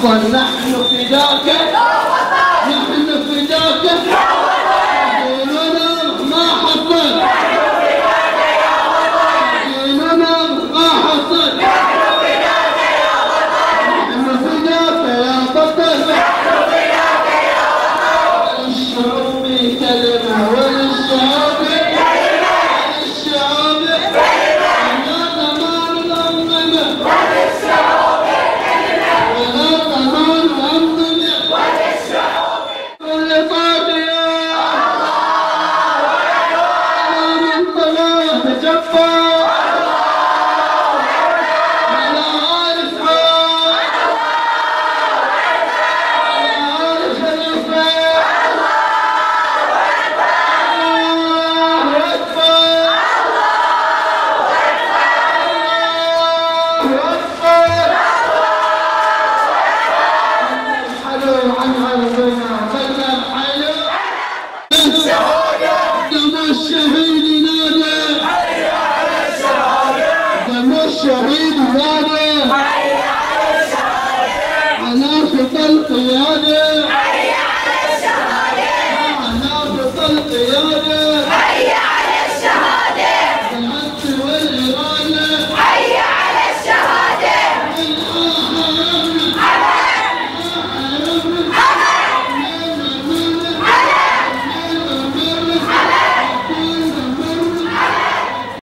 حصل نحن فداك نحن فداك ديننا ما حصل ديننا ما حصل نحن فداك يا بطل وللشعوب كلمة وللشعوب الشهيد نادى دم الشهيد نادى